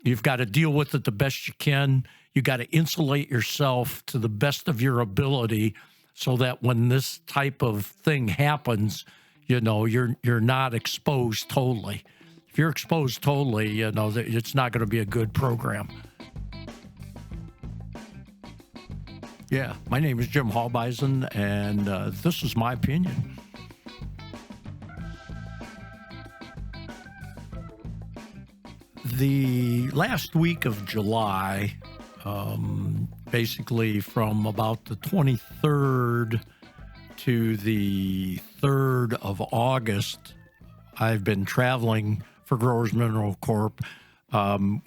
you've got to deal with it the best you can. You got to insulate yourself to the best of your ability so that when this type of thing happens, you're not exposed totally. If you're exposed totally, it's not going to be a good program. Yeah, my name is Jim Halbeisen, and this is my opinion. The last week of July, basically from about the 23rd to the 3rd of August, I've been traveling for Growers Mineral Corp.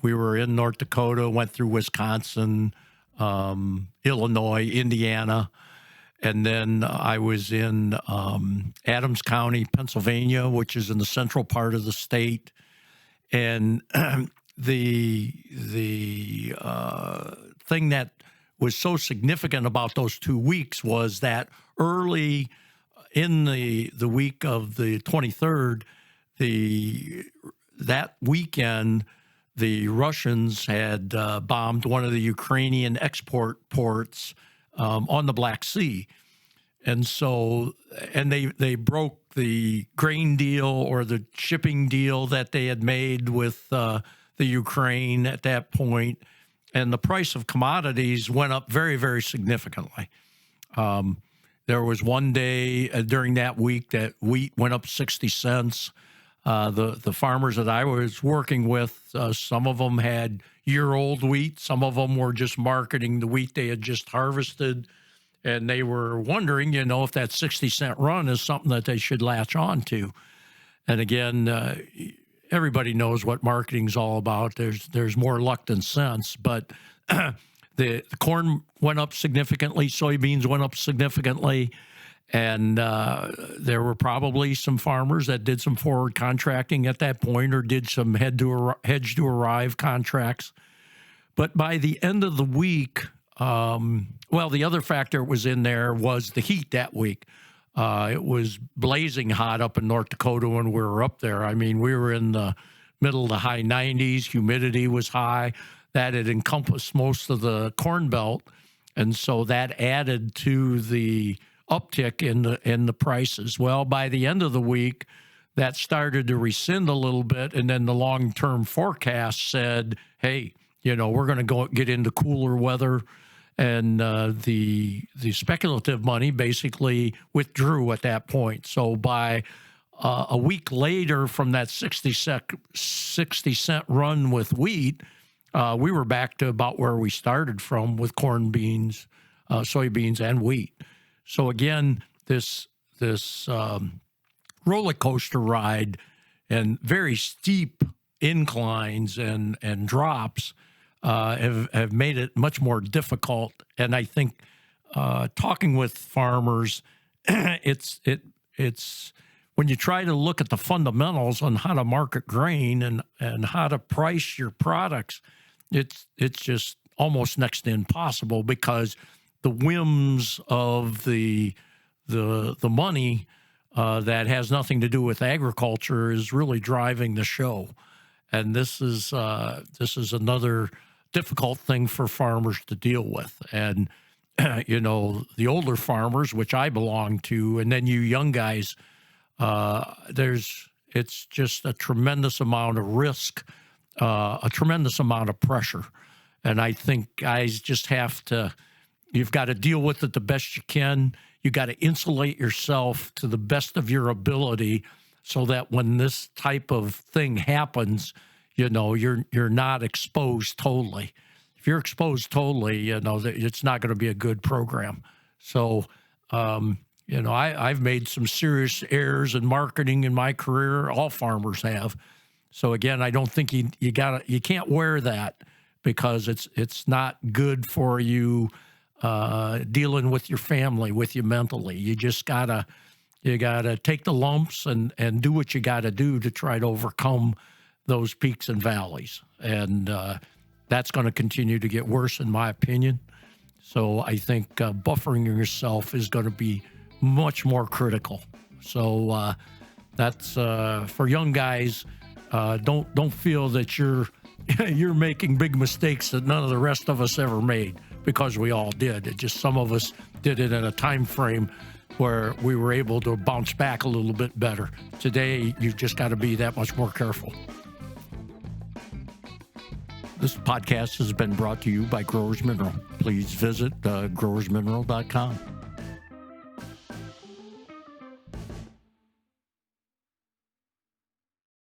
We were in North Dakota, went through Wisconsin, Illinois, Indiana, and then I was in Adams County, Pennsylvania, which is in the central part of the state. And the thing that was so significant about those 2 weeks was that early in the week of the 23rd, that weekend, the Russians had bombed one of the Ukrainian export ports on the Black Sea. And so, and they broke the grain deal or the shipping deal that they had made with the Ukraine at that point. And the price of commodities went up very, very significantly. There was one day during that week that wheat went up 60 cents. The farmers that I was working with, some of them had year-old wheat. Some of them were just marketing the wheat they had just harvested. And they were wondering, if that 60-cent run is something that they should latch on to. And again, everybody knows what marketing's all about. There's more luck than sense. But the corn went up significantly. Soybeans went up significantly. And there were probably some farmers that did some forward contracting at that point or did some hedge to arrive contracts. But by the end of the week, the other factor was in there was the heat that week. It was blazing hot up in North Dakota when we were up there. I mean, we were in the middle of the high 90s. Humidity was high. That had encompassed most of the Corn Belt. And so that added to the uptick in the prices. Well, by the end of the week, that started to rescind a little bit. And then the long-term forecast said, hey, we're going to go get into cooler weather. And the speculative money basically withdrew at that point. So by a week later from that 60-cent run with wheat, we were back to about where we started from with corn, beans, soybeans, and wheat. So again, this roller coaster ride and very steep inclines and drops have made it much more difficult. And I think talking with farmers, it's when you try to look at the fundamentals on how to market grain and how to price your products, it's just almost next to impossible because the whims of the money that has nothing to do with agriculture is really driving the show. And this is another difficult thing for farmers to deal with. And, the older farmers, which I belong to, and then you young guys, it's just a tremendous amount of risk, a tremendous amount of pressure. And I think guys just you've got to deal with it the best you can. You got to insulate yourself to the best of your ability so that when this type of thing happens, you're not exposed totally. If you're exposed totally, it's not going to be a good program. So, I've made some serious errors in marketing in my career. All farmers have. So again, I don't think you can't wear that because it's not good for you dealing with your family, with you mentally. You just gotta take the lumps and do what you gotta do to try to overcome those peaks and valleys. And that's going to continue to get worse, in my opinion. So I think buffering yourself is going to be much more critical. So that's for young guys. Don't feel that you're you're making big mistakes that none of the rest of us ever made, because we all did. It just, some of us did it in a time frame where we were able to bounce back a little bit better. Today, you've just got to be that much more careful. This podcast has been brought to you by Growers Mineral. Please visit growersmineral.com.